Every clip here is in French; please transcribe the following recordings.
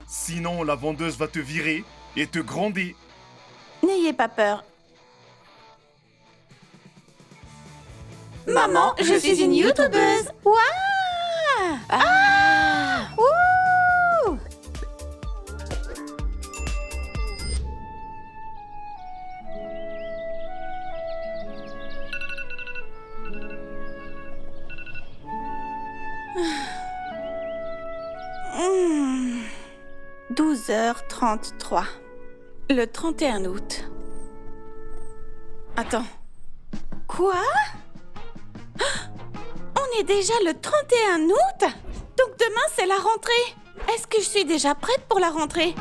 Sinon, la vendeuse va te virer et te gronder. N'ayez pas peur. Maman, je suis une youtubeuse. Waouh! Ah! Wouh! Mmh. 12h33. Le 31 août. Attends. Quoi? On est déjà le 31 août? Donc demain, c'est la rentrée. Est-ce que je suis déjà prête pour la rentrée?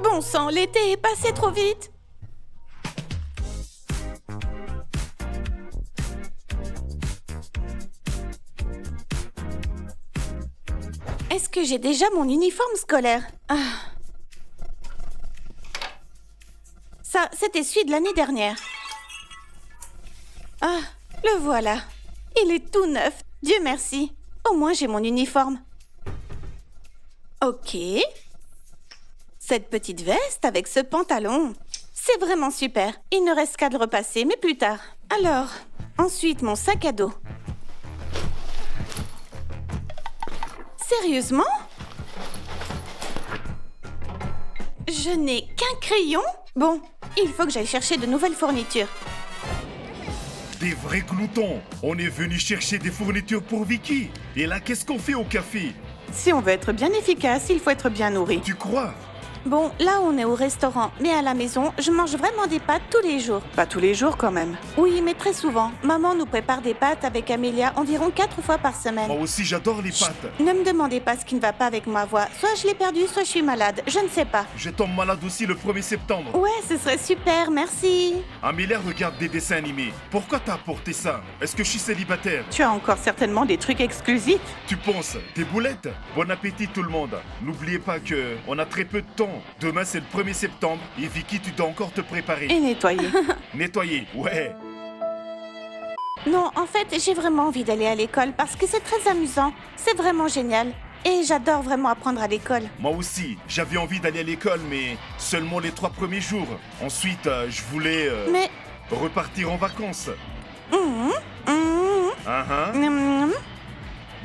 Bon sang, l'été est passé trop vite. Est-ce que j'ai déjà mon uniforme scolaire? Ça, c'était celui de l'année dernière. Ah, le voilà. Il est tout neuf. Dieu merci. Au moins, j'ai mon uniforme. Ok. Cette petite veste avec ce pantalon, c'est vraiment super. Il ne reste qu'à le repasser, mais plus tard. Alors, ensuite, mon sac à dos. Sérieusement? Je n'ai qu'un crayon? Bon, il faut que j'aille chercher de nouvelles fournitures. Des vrais gloutons. On est venu chercher des fournitures pour Vicky. Et là, qu'est-ce qu'on fait au café? Si on veut être bien efficace, il faut être bien nourri. Tu crois? Bon, là on est au restaurant, mais à la maison, je mange vraiment des pâtes tous les jours. Pas tous les jours quand même. Oui, mais très souvent. Maman nous prépare des pâtes avec Amélia environ 4 fois par semaine. Moi aussi, j'adore les pâtes. Ne me demandez pas ce qui ne va pas avec ma voix. Soit je l'ai perdue, soit je suis malade. Je ne sais pas. Je tombe malade aussi le 1er septembre. Ouais, ce serait super, merci. Amélia regarde des dessins animés. Pourquoi t'as apporté ça? Est-ce que je suis célibataire? Tu as encore certainement des trucs exclusifs. Tu penses? Des boulettes? Bon appétit tout le monde. N'oubliez pas que on a très peu de temps. Demain c'est le 1er septembre et Vicky tu dois encore te préparer. Et nettoyer. Nettoyer, ouais. Non, en fait, j'ai vraiment envie d'aller à l'école parce que c'est très amusant. C'est vraiment génial. Et j'adore vraiment apprendre à l'école. Moi aussi, j'avais envie d'aller à l'école mais seulement les 3 premiers jours. Ensuite, je voulais Mais... repartir en vacances. Hum, hum, hum.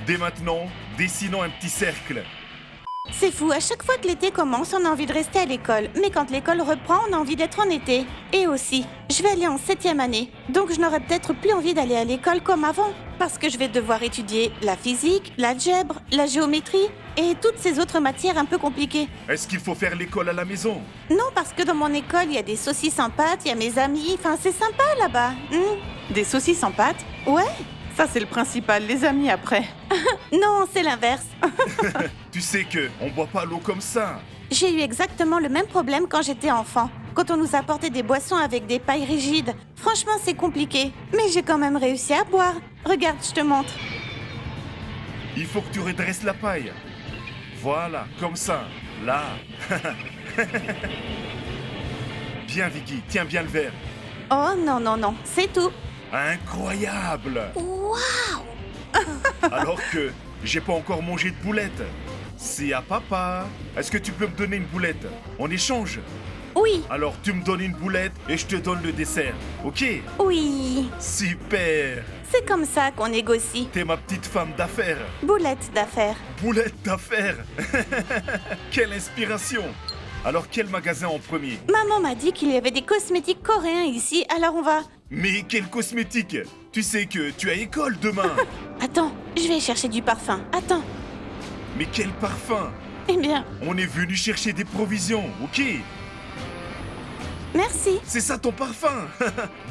Dès maintenant, dessinons un petit cercle. C'est fou, à chaque fois que l'été commence, on a envie de rester à l'école. Mais quand l'école reprend, on a envie d'être en été. Et aussi, je vais aller en 7e année. Donc je n'aurai peut-être plus envie d'aller à l'école comme avant. Parce que je vais devoir étudier la physique, l'algèbre, la géométrie et toutes ces autres matières un peu compliquées. Est-ce qu'il faut faire l'école à la maison? Non, parce que dans mon école, il y a des saucisses en pâte, il y a mes amis. Enfin, c'est sympa là-bas. Des saucisses en pâte. Ouais? Ça c'est le principal, les amis après. Non, c'est l'inverse. Tu sais que on boit pas l'eau comme ça. J'ai eu exactement le même problème quand j'étais enfant. Quand on nous apportait des boissons avec des pailles rigides. Franchement, c'est compliqué. Mais j'ai quand même réussi à boire. Regarde, je te montre. Il faut que tu redresses la paille. Voilà, comme ça. Là. Bien Vicky, tiens bien le verre. Oh non, non, non, c'est tout. Incroyable! Waouh! Alors que j'ai pas encore mangé de boulette. C'est à papa. Est-ce que tu peux me donner une boulette? On échange. Oui, Alors tu me donnes une boulette et je te donne le dessert. Ok? oui. Super! C'est comme ça qu'on négocie. T'es ma petite femme d'affaires. Boulette d'affaires. Boulette d'affaires! Quelle inspiration! Alors quel magasin en premier? Maman m'a dit qu'il y avait des cosmétiques coréens ici, alors on va... Mais quel cosmétique! Tu sais que tu as école demain! Attends, je vais chercher du parfum. Attends. Mais quel parfum! Eh bien, On est venu chercher des provisions, ok? merci. C'est ça ton parfum!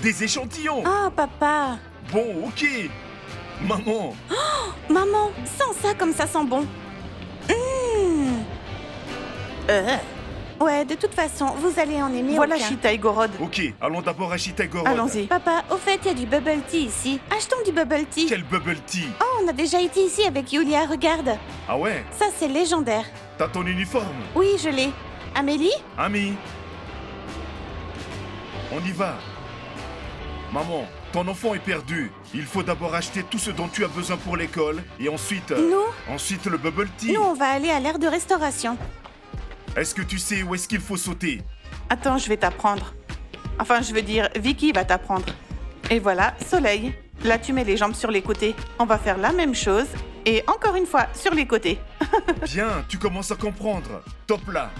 Des échantillons! Oh, papa. Bon, ok! Maman! Maman, sens ça comme ça sent bon. Ouais, de toute façon, vous allez en aimer Voilà aucun. Chita et Gorod. Ok, allons d'abord à Chitagorod. Allons-y. Papa, au fait, il y a du bubble tea ici. Achetons du bubble tea. Quel bubble tea! Oh, on a déjà été ici avec Yulia, regarde. Ah ouais? Ça, c'est légendaire. T'as ton uniforme? Oui, je l'ai. Amélie? Ami, on y va. Maman, ton enfant est perdu. Il faut d'abord acheter tout ce dont tu as besoin pour l'école et ensuite... Ensuite le bubble tea. Nous, on va aller à l'aire de restauration. Est-ce que tu sais où est-ce qu'il faut sauter? Attends, je vais t'apprendre. Enfin, je veux dire, Vicky va t'apprendre. Et voilà, soleil. Là, tu mets les jambes sur les côtés. On va faire la même chose. Et encore une fois, sur les côtés. Bien, tu commences à comprendre. Top là.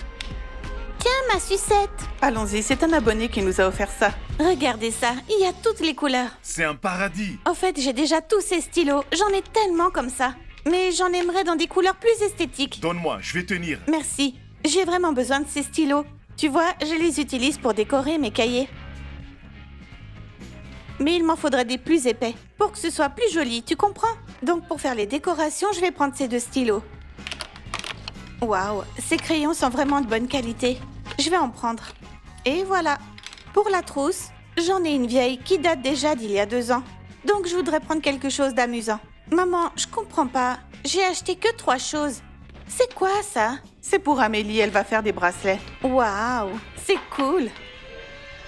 Tiens, ma sucette. Allons-y, c'est un abonné qui nous a offert ça. Regardez ça, il y a toutes les couleurs. C'est un paradis. En fait, j'ai déjà tous ces stylos. J'en ai tellement comme ça. Mais j'en aimerais dans des couleurs plus esthétiques. Donne-moi, je vais tenir. Merci. J'ai vraiment besoin de ces stylos. Tu vois, je les utilise pour décorer mes cahiers. Mais il m'en faudrait des plus épais, pour que ce soit plus joli, tu comprends? Donc pour faire les décorations, je vais prendre ces 2 stylos. Waouh, ces crayons sont vraiment de bonne qualité. Je vais en prendre. Et voilà. Pour la trousse, j'en ai une vieille qui date déjà d'il y a 2 ans. Donc je voudrais prendre quelque chose d'amusant. Maman, je comprends pas. J'ai acheté que 3 choses. C'est quoi ça? C'est pour Amélie, elle va faire des bracelets. Waouh, c'est cool.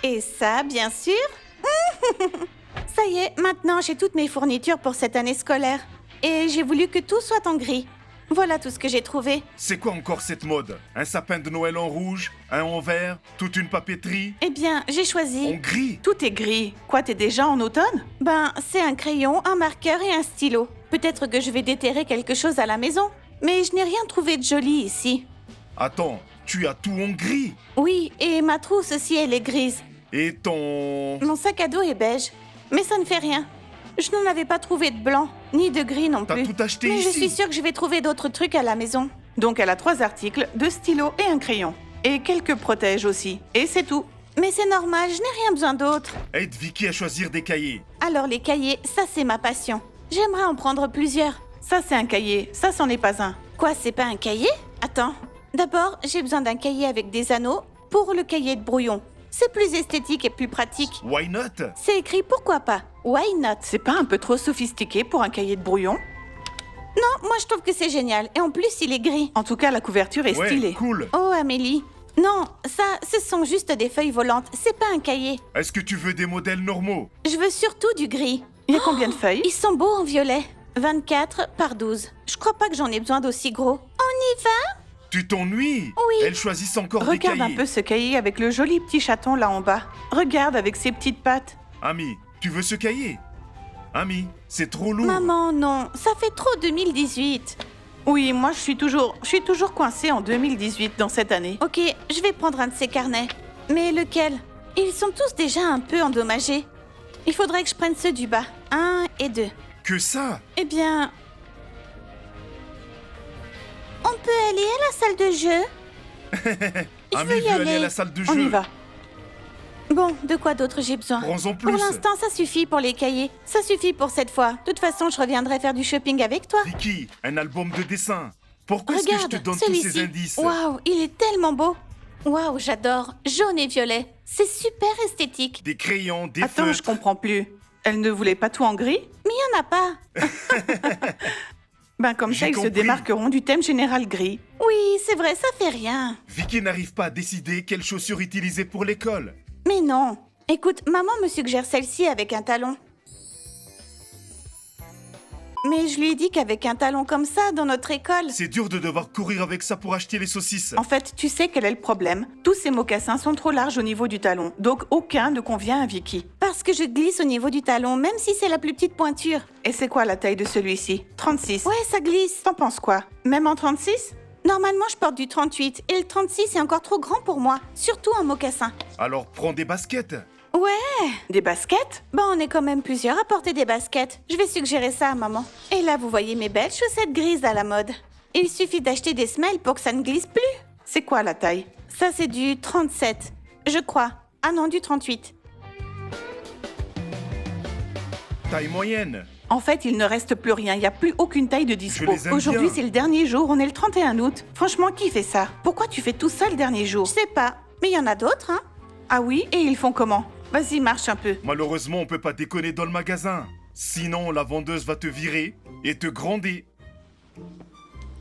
Et ça, bien sûr? Ça y est, maintenant j'ai toutes mes fournitures pour cette année scolaire. Et j'ai voulu que tout soit en gris. Voilà tout ce que j'ai trouvé. C'est quoi encore cette mode? Un sapin de Noël en rouge, un en vert, toute une papeterie? Eh bien, j'ai En choisi. gris? Tout est gris. Quoi, t'es déjà en automne? Ben, c'est un crayon, un marqueur et un stylo. Peut-être que je vais déterrer quelque chose à la maison. Mais je n'ai rien trouvé de joli ici. Attends, tu as tout en gris? Oui, et ma trousse aussi, elle est grise. Et ton... Mon sac à dos est beige. Mais ça ne fait rien. Je n'en avais pas trouvé de blanc, ni de gris non T'as plus. tout acheté Mais ici? je suis sûre que je vais trouver d'autres trucs à la maison. Donc elle a 3 articles, 2 stylos et un crayon. Et quelques protèges aussi. Et c'est tout. Mais c'est normal, je n'ai rien besoin d'autre. Aide Vicky à choisir des cahiers. Alors les cahiers, ça c'est ma passion. J'aimerais en prendre plusieurs. Ça, c'est un cahier. Ça, c'en est pas un. Quoi, c'est pas un cahier? Attends. D'abord, j'ai besoin d'un cahier avec des anneaux pour le cahier de brouillon. C'est plus esthétique et plus pratique. Why not? C'est écrit pourquoi pas. Why not? C'est pas un peu trop sophistiqué pour un cahier de brouillon? Non, moi je trouve que c'est génial. Et en plus, il est gris. En tout cas, la couverture est Ouais, stylée. cool. Oh, Amélie. Non, ça, ce sont juste des feuilles volantes. C'est pas un cahier. Est-ce que tu veux des modèles normaux? Je veux surtout du gris. Il y a combien de feuilles? Ils sont beaux en violet. 24 par 12. Je crois pas que j'en ai besoin d'aussi gros. On y va? Tu t'ennuies? Oui. Elles choisissent encore des Regarde cahiers. un peu ce cahier avec le joli petit chaton là en bas. Regarde avec ses petites pattes. Ami, tu veux ce cahier? Ami, c'est trop lourd. Maman, non. Ça fait trop 2018. Oui, moi je suis toujours coincée en 2018 dans cette année. Ok, je vais prendre un de ces carnets. Mais lequel? Ils sont tous déjà un peu endommagés. Il faudrait que je prenne ceux du bas. 1 et 2. Que ça? Eh bien... On peut aller à la salle de jeu? Je Ami veux y veut aller à aller. la salle de On jeu. y va. Bon, de quoi d'autre j'ai besoin? Prends-en Pour plus. l'instant, ça suffit pour les cahiers. Ça suffit pour cette fois. De toute façon, je reviendrai faire du shopping avec toi. Vicky, un album de dessin. Pourquoi est-ce que je Regarde, te donne tous celui-ci. ces indices? Waouh, il est tellement beau. Waouh, j'adore. Jaune et violet. C'est super esthétique. Des crayons, des Attends, feutres. je comprends plus. Elle ne voulait pas tout en gris? Mais il n'y en a pas. Ben comme ça, J'ai ils se compris. démarqueront du thème général gris. Oui, c'est vrai, ça fait rien. Vicky n'arrive pas à décider quelles chaussures utiliser pour l'école. Mais non. Écoute, maman me suggère celle-ci avec un talon. Mais je lui ai dit qu'avec un talon comme ça, dans notre école... C'est dur de devoir courir avec ça pour acheter les saucisses. En fait, tu sais quel est le problème? Tous ces mocassins sont trop larges au niveau du talon, donc aucun ne convient à Vicky. Parce que je glisse au niveau du talon, même si c'est la plus petite pointure. Et c'est quoi la taille de celui-ci? 36. Ouais, ça glisse. T'en penses quoi? Même en 36? Normalement, je porte du 38 et le 36 est encore trop grand pour moi, surtout en mocassin. Alors prends des baskets. Ouais. Des baskets? Bon, on est quand même plusieurs à porter des baskets. Je vais suggérer ça à maman. Et là, vous voyez mes belles chaussettes grises à la mode. Il suffit d'acheter des semelles pour que ça ne glisse plus. C'est quoi la taille? Ça, c'est du 37, je crois. Ah non, du 38. Taille moyenne. En fait, il ne reste plus rien, il n'y a plus aucune taille de Je dispo. les aime Aujourd'hui, bien. c'est le dernier jour, on est le 31 août. Franchement, qui fait ça? Pourquoi tu fais tout ça le dernier jour? Je sais pas, mais il y en a d'autres, hein. Ah oui? Et ils font comment? Vas-y, marche un peu. Malheureusement, on peut pas déconner dans le magasin. Sinon, la vendeuse va te virer et te gronder.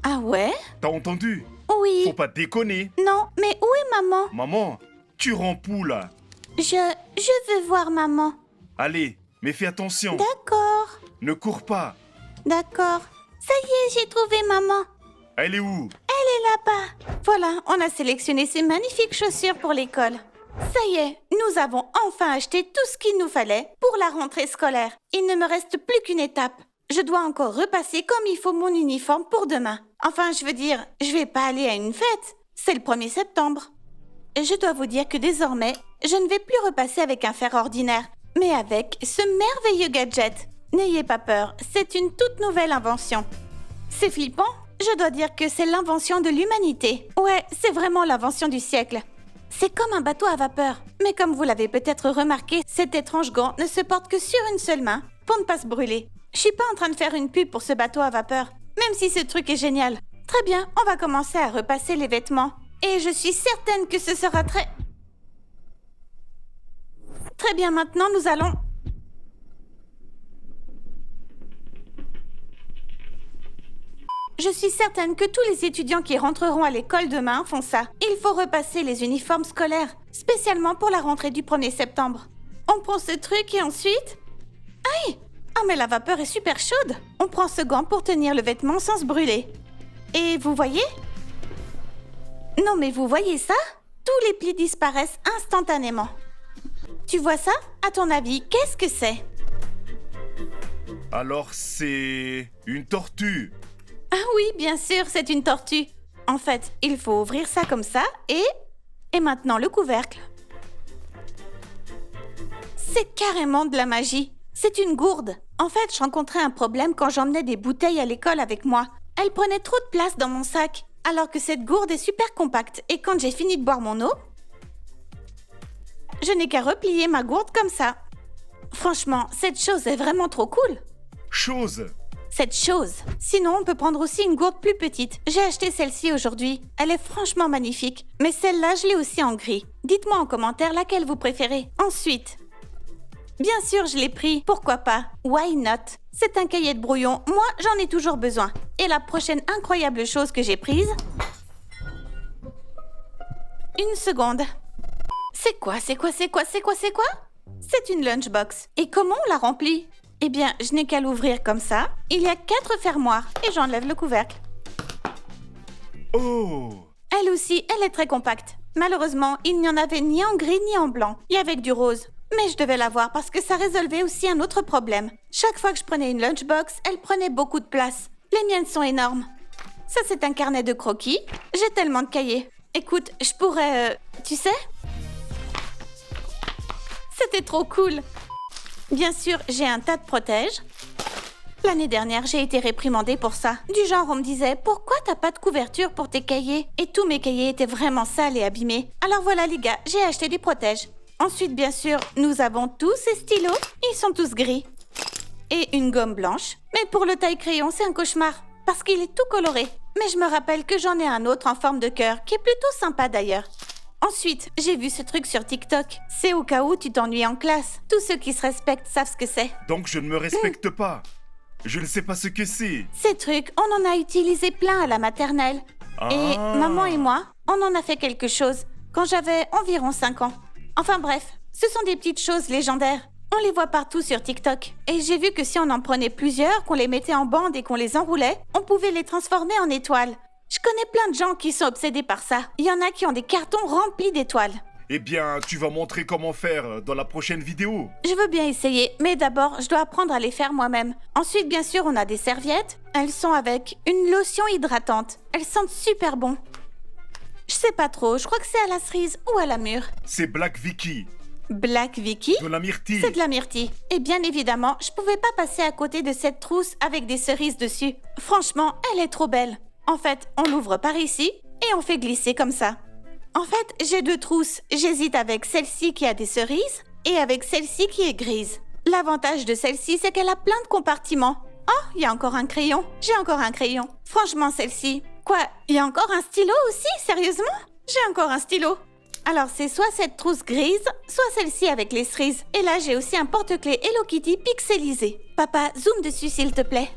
Ah ouais? T'as entendu? Oui. Faut pas déconner. Non, mais où est maman? Maman, tu rends pou là. Je veux voir maman. Allez, mais fais attention. D'accord. Ne cours pas. D'accord. Ça y est, j'ai trouvé maman. Elle est où? Elle est là-bas. Voilà, on a sélectionné ces magnifiques chaussures pour l'école. Ça y est, nous avons enfin acheté tout ce qu'il nous fallait pour la rentrée scolaire. Il ne me reste plus qu'une étape. Je dois encore repasser comme il faut mon uniforme pour demain. Enfin, je veux dire, je vais pas aller à une fête. C'est le 1er septembre. Je dois vous dire que désormais, je ne vais plus repasser avec un fer ordinaire, mais avec ce merveilleux gadget. N'ayez pas peur, c'est une toute nouvelle invention. C'est flippant? Je dois dire que c'est l'invention de l'humanité. Ouais, c'est vraiment l'invention du siècle. C'est comme un bateau à vapeur. Mais comme vous l'avez peut-être remarqué, cet étrange gant ne se porte que sur une seule main pour ne pas se brûler. Je suis pas en train de faire une pub pour ce bateau à vapeur, même si ce truc est génial. Très bien, on va commencer à repasser les vêtements. Et je suis certaine que ce sera très... Très bien, maintenant nous allons... Je suis certaine que tous les étudiants qui rentreront à l'école demain font ça. Il faut repasser les uniformes scolaires, spécialement pour la rentrée du 1er septembre. On prend ce truc et ensuite... Aïe! Ah mais la vapeur est super chaude. On prend ce gant pour tenir le vêtement sans se brûler. Et vous voyez? Non mais vous voyez ça? Tous les plis disparaissent instantanément. Tu vois ça? À ton avis, qu'est-ce que c'est? Alors c'est... une tortue. Ah oui, bien sûr, c'est une tortue. En fait, il faut ouvrir ça comme ça et... Et maintenant le couvercle. C'est carrément de la magie. C'est une gourde. En fait, je rencontrais un problème quand j'emmenais des bouteilles à l'école avec moi. Elles prenaient trop de place dans mon sac, alors que cette gourde est super compacte. Et quand j'ai fini de boire mon eau, je n'ai qu'à replier ma gourde comme ça. Franchement, cette chose est vraiment trop cool. Chose. Cette chose. Sinon, on peut prendre aussi une gourde plus petite. J'ai acheté celle-ci aujourd'hui. Elle est franchement magnifique. Mais celle-là, je l'ai aussi en gris. Dites-moi en commentaire laquelle vous préférez. Ensuite, bien sûr, je l'ai pris. Pourquoi pas? Why not? C'est un cahier de brouillon. Moi, j'en ai toujours besoin. Et la prochaine incroyable chose que j'ai prise... Une seconde. C'est quoi? C'est une lunchbox. Et comment on la remplit? Eh bien, je n'ai qu'à l'ouvrir comme ça. Il y a 4 fermoirs et j'enlève le couvercle. Oh! Elle aussi, elle est très compacte. Malheureusement, il n'y en avait ni en gris ni en blanc. Il y avait que du rose. Mais je devais l'avoir parce que ça résolvait aussi un autre problème. Chaque fois que je prenais une lunchbox, elle prenait beaucoup de place. Les miennes sont énormes. Ça, c'est un carnet de croquis. J'ai tellement de cahiers. Écoute, je pourrais... tu sais? C'était trop cool. Bien sûr, j'ai un tas de protèges. L'année dernière, j'ai été réprimandée pour ça. Du genre, on me disait « Pourquoi t'as pas de couverture pour tes cahiers ?» Et tous mes cahiers étaient vraiment sales et abîmés. Alors voilà les gars, j'ai acheté des protèges. Ensuite, bien sûr, nous avons tous ces stylos. Ils sont tous gris. Et une gomme blanche. Mais pour le taille-crayon, c'est un cauchemar. Parce qu'il est tout coloré. Mais je me rappelle que j'en ai un autre en forme de cœur, qui est plutôt sympa d'ailleurs. Ensuite, j'ai vu ce truc sur TikTok. C'est au cas où tu t'ennuies en classe. Tous ceux qui se respectent savent ce que c'est. Donc je ne me respecte pas. Je ne sais pas ce que c'est. Ces trucs, on en a utilisé plein à la maternelle. Et maman et moi, on en a fait quelque chose quand j'avais environ 5 ans. Enfin bref, ce sont des petites choses légendaires. On les voit partout sur TikTok. Et j'ai vu que si on en prenait plusieurs, qu'on les mettait en bande et qu'on les enroulait, on pouvait les transformer en étoiles. Je connais plein de gens qui sont obsédés par ça. Il y en a qui ont des cartons remplis d'étoiles. Eh bien, tu vas montrer comment faire dans la prochaine vidéo. Je veux bien essayer, mais d'abord, je dois apprendre à les faire moi-même. Ensuite, bien sûr, on a des serviettes. Elles sont avec une lotion hydratante. Elles sentent super bon. Je sais pas trop, je crois que c'est à la cerise ou à la mûre. C'est Black Vicky. Black Vicky? De la myrtille. C'est de la myrtille. Et bien évidemment, je pouvais pas passer à côté de cette trousse avec des cerises dessus. Franchement, elle est trop belle. En fait, on l'ouvre par ici et on fait glisser comme ça. En fait, j'ai 2 trousses. J'hésite avec celle-ci qui a des cerises et avec celle-ci qui est grise. L'avantage de celle-ci, c'est qu'elle a plein de compartiments. Oh, il y a encore un crayon. J'ai encore un crayon. Franchement, celle-ci. Quoi, il y a encore un stylo aussi? Sérieusement? J'ai encore un stylo. Alors, c'est soit cette trousse grise, soit celle-ci avec les cerises. Et là, j'ai aussi un porte-clés Hello Kitty pixelisé. Papa, zoom dessus s'il te plaît.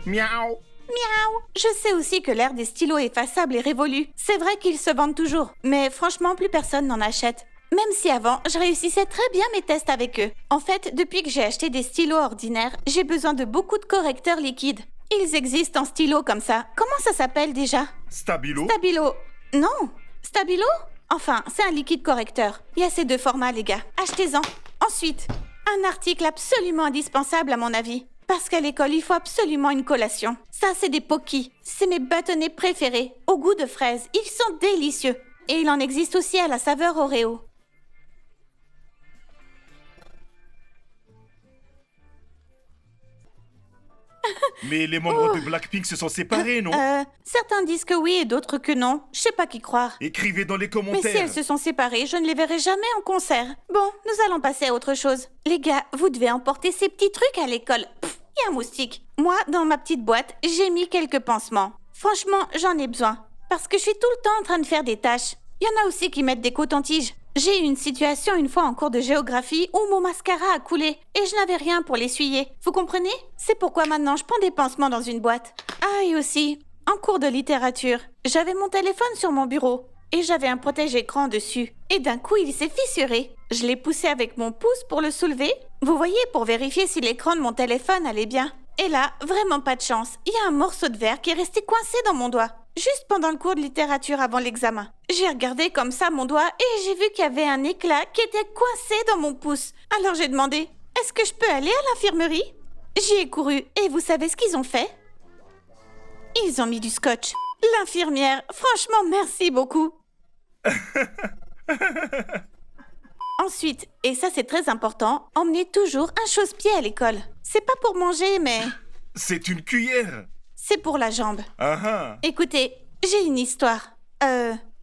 Miaou. Miaou. Je sais aussi que l'ère des stylos effaçables est révolue. C'est vrai qu'ils se vendent toujours. Mais franchement, plus personne n'en achète. Même si avant, je réussissais très bien mes tests avec eux. En fait, depuis que j'ai acheté des stylos ordinaires, j'ai besoin de beaucoup de correcteurs liquides. Ils existent en stylo comme ça. Comment ça s'appelle déjà? Stabilo? Stabilo. Non. Stabilo? Enfin, c'est un liquide correcteur. Il y a ces deux formats, les gars. Achetez-en. Ensuite, un article absolument indispensable à mon avis. Parce qu'à l'école, il faut absolument une collation. Ça, c'est des Pocky. C'est mes bâtonnets préférés. Au goût de fraise. Ils sont délicieux. Et il en existe aussi à la saveur Oreo. Mais les membres de Blackpink se sont séparés, non? Certains disent que oui et d'autres que non. Je sais pas qui croire. Écrivez dans les Mais commentaires. si elles se sont séparées, je ne les verrai jamais en concert. Bon, nous allons passer à autre chose. Les gars, vous devez emporter ces petits trucs à l'école. Pff, il y a un moustique. Moi, dans ma petite boîte, j'ai mis quelques pansements. Franchement, j'en ai besoin. Parce que je suis tout le temps en train de faire des tâches. Il y en a aussi qui mettent des cotons-tiges. J'ai eu une situation une fois en cours de géographie où mon mascara a coulé et je n'avais rien pour l'essuyer. Vous comprenez? C'est pourquoi maintenant je prends des pansements dans une boîte. Ah, et aussi, en cours de littérature, j'avais mon téléphone sur mon bureau et j'avais un protège-écran dessus. Et d'un coup, il s'est fissuré. Je l'ai poussé avec mon pouce pour le soulever. Vous voyez, pour vérifier si l'écran de mon téléphone allait bien. Et là, vraiment pas de chance. Il y a un morceau de verre qui est resté coincé dans mon doigt. Juste pendant le cours de littérature avant l'examen. J'ai regardé comme ça mon doigt et j'ai vu qu'il y avait un éclat qui était coincé dans mon pouce. Alors j'ai demandé, est-ce que je peux aller à l'infirmerie? J'y ai couru et vous savez ce qu'ils ont fait? Ils ont mis du scotch. L'infirmière, franchement, merci beaucoup. Ensuite, et ça c'est très important, emmenez toujours un chausse-pied à l'école. C'est pas pour manger, mais C'est une cuillère. c'est pour la jambe. Ah ah. Écoutez, j'ai une histoire.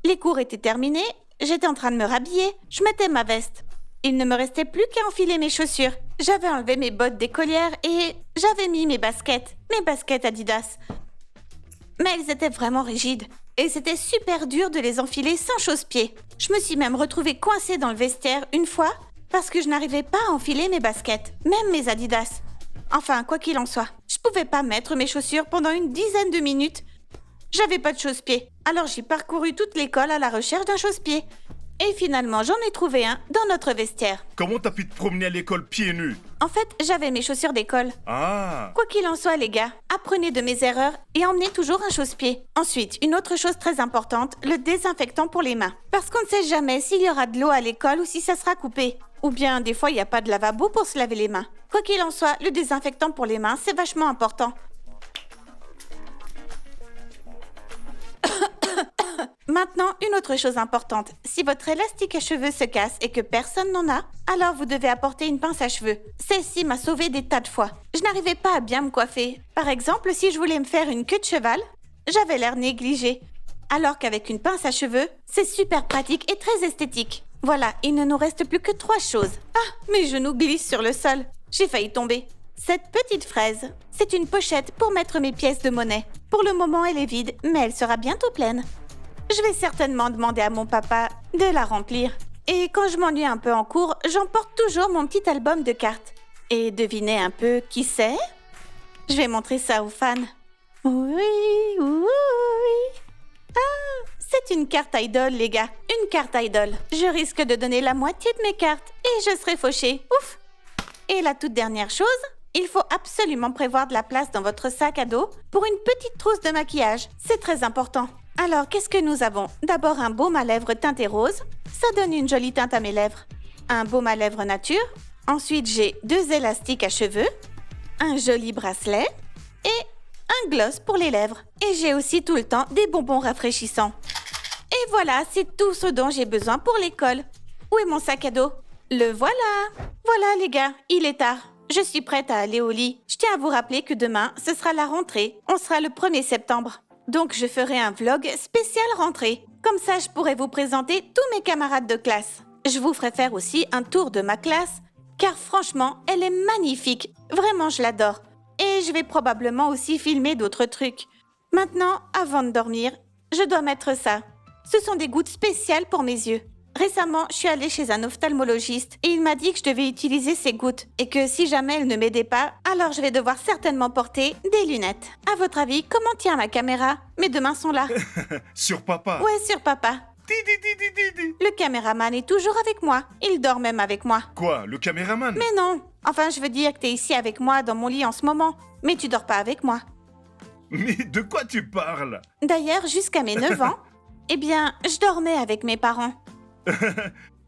Les cours étaient terminés, j'étais en train de me rhabiller, je mettais ma veste. Il ne me restait plus qu'à enfiler mes chaussures. J'avais enlevé mes bottes d'écolière et j'avais mis mes baskets Adidas. Mais elles étaient vraiment rigides et c'était super dur de les enfiler sans chausse-pied. Je me suis même retrouvée coincée dans le vestiaire une fois parce que je n'arrivais pas à enfiler mes baskets, même mes Adidas. Enfin, quoi qu'il en soit, je pouvais pas mettre mes chaussures pendant une dizaine de minutes. J'avais pas de chausse-pied, alors j'ai parcouru toute l'école à la recherche d'un chausse-pied. Et finalement, j'en ai trouvé un dans notre vestiaire. Comment t'as pu te promener à l'école pieds nus? En fait, j'avais mes chaussures d'école. Ah. Quoi qu'il en soit, les gars, apprenez de mes erreurs et emmenez toujours un chausse-pied. Ensuite, une autre chose très importante, le désinfectant pour les mains. Parce qu'on ne sait jamais s'il y aura de l'eau à l'école ou si ça sera coupé. Ou bien, des fois, il n'y a pas de lavabo pour se laver les mains. Quoi qu'il en soit, le désinfectant pour les mains, c'est vachement important. Maintenant, une autre chose importante. Si votre élastique à cheveux se casse et que personne n'en a, alors vous devez apporter une pince à cheveux. Celle-ci m'a sauvé des tas de fois. Je n'arrivais pas à bien me coiffer. Par exemple, si je voulais me faire une queue de cheval, j'avais l'air négligée. Alors qu'avec une pince à cheveux, c'est super pratique et très esthétique. Voilà, il ne nous reste plus que 3 choses. Ah, mes genoux glissent sur le sol. J'ai failli tomber. Cette petite fraise, c'est une pochette pour mettre mes pièces de monnaie. Pour le moment, elle est vide, mais elle sera bientôt pleine. Je vais certainement demander à mon papa de la remplir. Et quand je m'ennuie un peu en cours, j'emporte toujours mon petit album de cartes. Et devinez un peu qui c'est? Je vais montrer ça aux fans. Oui, oui, oui. Ah, c'est une carte idol, les gars. Une carte idol. Je risque de donner la moitié de mes cartes et je serai fauchée. Ouf! Et la toute dernière chose, il faut absolument prévoir de la place dans votre sac à dos pour une petite trousse de maquillage. C'est très important. Alors, qu'est-ce que nous avons? D'abord, un baume à lèvres teinté rose. Ça donne une jolie teinte à mes lèvres. Un baume à lèvres nature. Ensuite, j'ai 2 élastiques à cheveux. Un joli bracelet. Et un gloss pour les lèvres. Et j'ai aussi tout le temps des bonbons rafraîchissants. Et voilà, c'est tout ce dont j'ai besoin pour l'école. Où est mon sac à dos? Le voilà. Voilà, les gars, il est tard. Je suis prête à aller au lit. Je tiens à vous rappeler que demain, ce sera la rentrée. On sera le 1er septembre. Donc, je ferai un vlog spécial rentrée. Comme ça, je pourrai vous présenter tous mes camarades de classe. Je vous ferai faire aussi un tour de ma classe, car franchement, elle est magnifique. Vraiment, je l'adore. Et je vais probablement aussi filmer d'autres trucs. Maintenant, avant de dormir, je dois mettre ça. Ce sont des gouttes spéciales pour mes yeux. Récemment, je suis allée chez un ophtalmologiste et il m'a dit que je devais utiliser ses gouttes et que si jamais elles ne m'aidaient pas, alors je vais devoir certainement porter des lunettes. À votre avis, comment tient ma caméra? Mes deux mains sont là. Sur papa. Ouais, sur papa. Di, di, di, di, di, di. Le caméraman est toujours avec moi. Il dort même avec moi. Quoi, le caméraman? Mais non. Enfin, je veux dire que t'es ici avec moi dans mon lit en ce moment. Mais tu dors pas avec moi. Mais de quoi tu parles? D'ailleurs, jusqu'à mes 9 ans, eh bien, je dormais avec mes parents.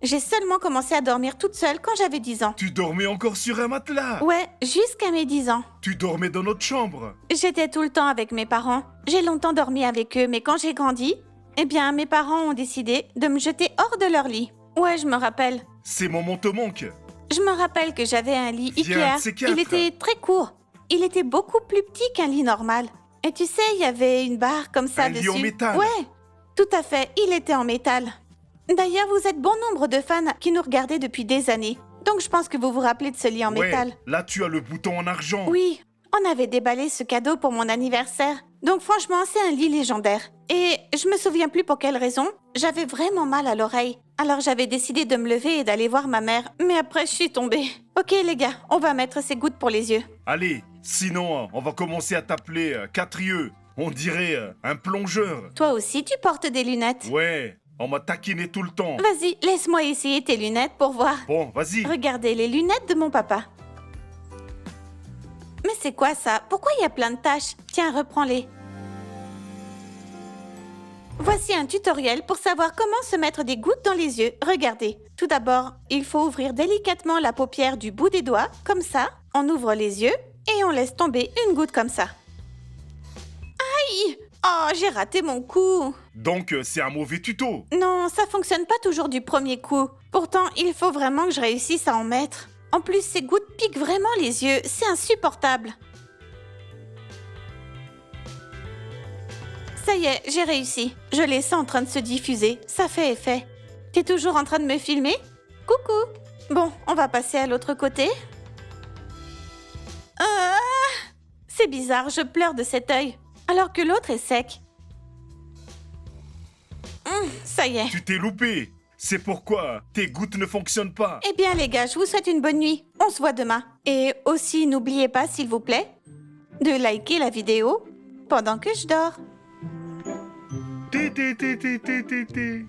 J'ai seulement commencé à dormir toute seule quand j'avais 10 ans. Tu dormais encore sur un matelas? Ouais, jusqu'à mes 10 ans. Tu dormais dans notre chambre? J'étais tout le temps avec mes parents. J'ai longtemps dormi avec eux, mais quand j'ai grandi, eh bien, mes parents ont décidé de me jeter hors de leur lit. Ouais, je me rappelle. Ces moments te manquent. Je me rappelle que j'avais un lit Viens, Ikea. c'est quatre. Il était très court. Il était beaucoup plus petit qu'un lit normal. Et tu sais, il y avait une barre comme ça Un lit dessus. en métal. Ouais, tout à fait. Il était en métal. D'ailleurs, vous êtes bon nombre de fans qui nous regardaient depuis des années. Donc, je pense que vous vous rappelez de ce lit en métal. Là tu as le bouton en argent. Oui, on avait déballé ce cadeau pour mon anniversaire. Donc, franchement, c'est un lit légendaire. Et je me souviens plus pour quelle raison. J'avais vraiment mal à l'oreille. Alors, j'avais décidé de me lever et d'aller voir ma mère. Mais après, je suis tombée. Ok, les gars, on va mettre ces gouttes pour les yeux. Allez, sinon on va commencer à t'appeler Catrieux. On dirait un plongeur. Toi aussi, tu portes des lunettes. Ouais, on m'a taquiné tout le temps. Vas-y, laisse-moi essayer tes lunettes pour voir. Bon, vas-y. Regardez les lunettes de mon papa. Mais c'est quoi ça? Pourquoi il y a plein de taches? Tiens, reprends-les. Voici un tutoriel pour savoir comment se mettre des gouttes dans les yeux. Regardez. Tout d'abord, il faut ouvrir délicatement la paupière du bout des doigts, comme ça. On ouvre les yeux et on laisse tomber une goutte comme ça. Aïe! Oh, j'ai raté mon coup. Donc c'est un mauvais tuto. Non, ça fonctionne pas toujours du premier coup. Pourtant, il faut vraiment que je réussisse à en mettre. En plus, ces gouttes piquent vraiment les yeux. C'est insupportable. Ça y est, j'ai réussi. Je les sens en train de se diffuser. Ça fait effet. T'es toujours en train de me filmer? Coucou. Bon, on va passer à l'autre côté. C'est bizarre, je pleure de cet œil. Alors que l'autre est sec. Ça y est. Tu t'es loupé. C'est pourquoi tes gouttes ne fonctionnent pas. Eh bien les gars, je vous souhaite une bonne nuit. On se voit demain. Et aussi, n'oubliez pas, s'il vous plaît, de liker la vidéo pendant que je dors.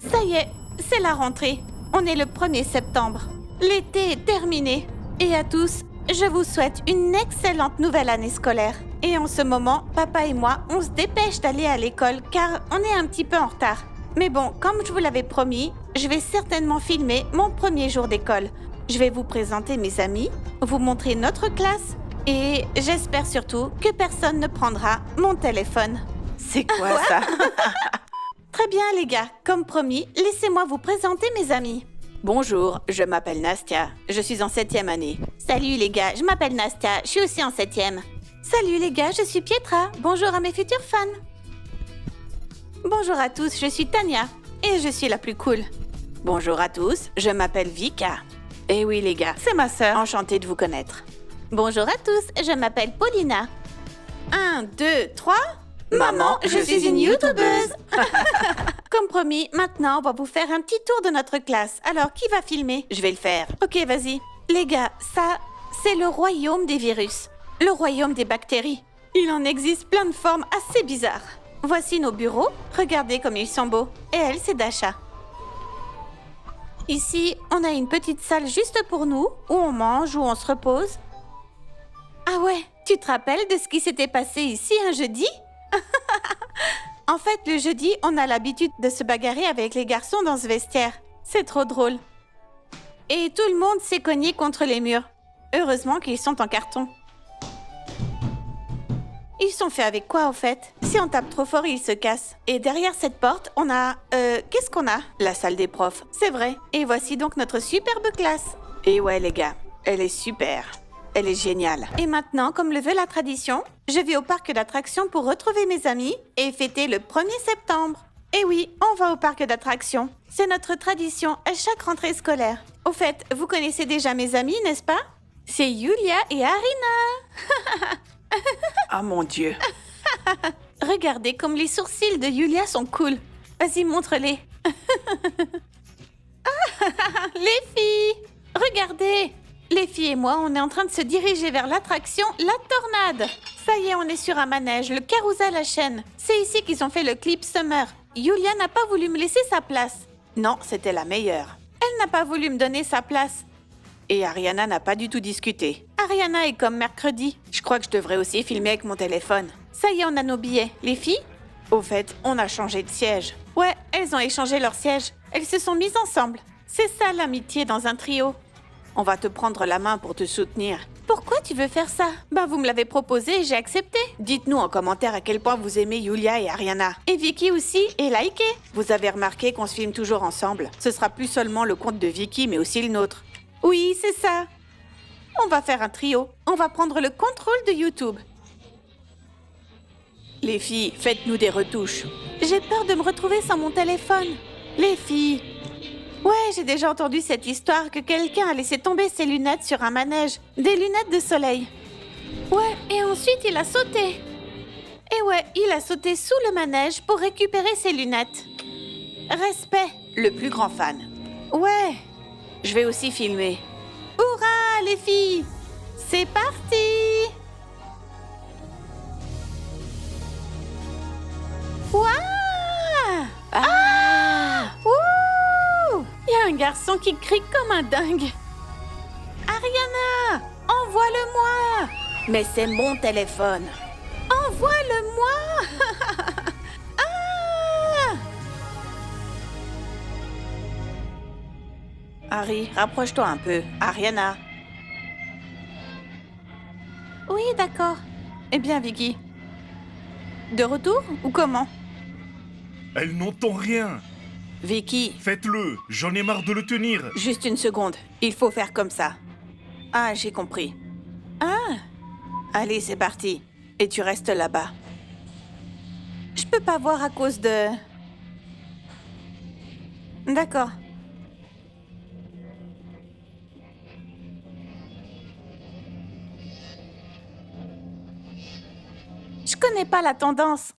Ça y est, c'est la rentrée. On est le 1er septembre. L'été est terminé. Et à tous, je vous souhaite une excellente nouvelle année scolaire. Et en ce moment, papa et moi, on se dépêche d'aller à l'école car on est un petit peu en retard. Mais bon, comme je vous l'avais promis, je vais certainement filmer mon premier jour d'école. Je vais vous présenter mes amis, vous montrer notre classe et j'espère surtout que personne ne prendra mon téléphone. C'est quoi ça? Très bien les gars, comme promis, laissez-moi vous présenter mes amis. Bonjour, je m'appelle Nastia. Je suis en 7e année. Salut les gars, je m'appelle Nastia, je suis aussi en 7e. Salut les gars, je suis Pietra. Bonjour à mes futurs fans. Bonjour à tous, je suis Tania et je suis la plus cool. Bonjour à tous, je m'appelle Vika. Eh oui les gars, c'est ma sœur. Enchantée de vous connaître. Bonjour à tous, je m'appelle Paulina. 1, 2, 3... Maman, je suis une youtubeuse. Comme promis, maintenant on va vous faire un petit tour de notre classe. Alors, qui va filmer? Je vais le faire. Ok, vas-y. Les gars, ça, c'est le royaume des virus. Le royaume des bactéries. Il en existe plein de formes assez bizarres. Voici nos bureaux. Regardez comme ils sont beaux. Et elle, c'est Dasha. Ici, on a une petite salle juste pour nous, où on mange, où on se repose. Ah ouais, tu te rappelles de ce qui s'était passé ici un jeudi? En fait, le jeudi, on a l'habitude de se bagarrer avec les garçons dans ce vestiaire. C'est trop drôle. Et tout le monde s'est cogné contre les murs. Heureusement qu'ils sont en carton. Ils sont faits avec quoi, au fait? Si on tape trop fort, ils se cassent. Et derrière cette porte, on a... qu'est-ce qu'on a? La salle des profs. C'est vrai. Et voici donc notre superbe classe. Et ouais les gars, elle est super. Elle est géniale. Et maintenant, comme le veut la tradition, je vais au parc d'attractions pour retrouver mes amis et fêter le 1er septembre. Et oui, on va au parc d'attractions. C'est notre tradition à chaque rentrée scolaire. Au fait, vous connaissez déjà mes amis, n'est-ce pas? C'est Yulia et Arina. Oh mon Dieu. Regardez comme les sourcils de Yulia sont cool. Vas-y, montre-les. les filles! Regardez! Les filles et moi, on est en train de se diriger vers l'attraction La Tornade. Ça y est, on est sur un manège, le carrousel à chaîne. C'est ici qu'ils ont fait le clip Summer. Yulia n'a pas voulu me laisser sa place. Non, c'était la meilleure. Elle n'a pas voulu me donner sa place. Et Ariana n'a pas du tout discuté. Ariana est comme mercredi. Je crois que je devrais aussi filmer avec mon téléphone. Ça y est, on a nos billets. Les filles? Au fait, on a changé de siège. Ouais, elles ont échangé leur siège. Elles se sont mises ensemble. C'est ça l'amitié dans un trio. On va te prendre la main pour te soutenir. Pourquoi tu veux faire ça? Vous me l'avez proposé et j'ai accepté. Dites-nous en commentaire à quel point vous aimez Yulia et Ariana. Et Vicky aussi, et likez. Vous avez remarqué qu'on se filme toujours ensemble. Ce sera plus seulement le compte de Vicky, mais aussi le nôtre. Oui, c'est ça. On va faire un trio. On va prendre le contrôle de YouTube. Les filles, faites-nous des retouches. J'ai peur de me retrouver sans mon téléphone. Les filles... Ouais, j'ai déjà entendu cette histoire que quelqu'un a laissé tomber ses lunettes sur un manège. Des lunettes de soleil. Ouais, et ensuite il a sauté. Et ouais, il a sauté sous le manège pour récupérer ses lunettes. Respect, le plus grand fan. Ouais, je vais aussi filmer. Hurrah, les filles! C'est parti! Waouh! Ah! Ouh! Il y a un garçon qui crie comme un dingue. Ariana, envoie-le-moi! Mais c'est mon téléphone. Envoie-le-moi! Ah! Harry, rapproche-toi un peu. Ariana. Oui, d'accord. Eh bien, Vicky. De retour ou comment? Elle n'entend rien. Vicky, Faites-le, j'en ai marre de le tenir. juste une seconde. Il faut faire comme ça. Ah, j'ai compris. Ah! Allez, c'est parti. Et tu restes là-bas. Je peux pas voir à cause de... D'accord. Je connais pas la tendance.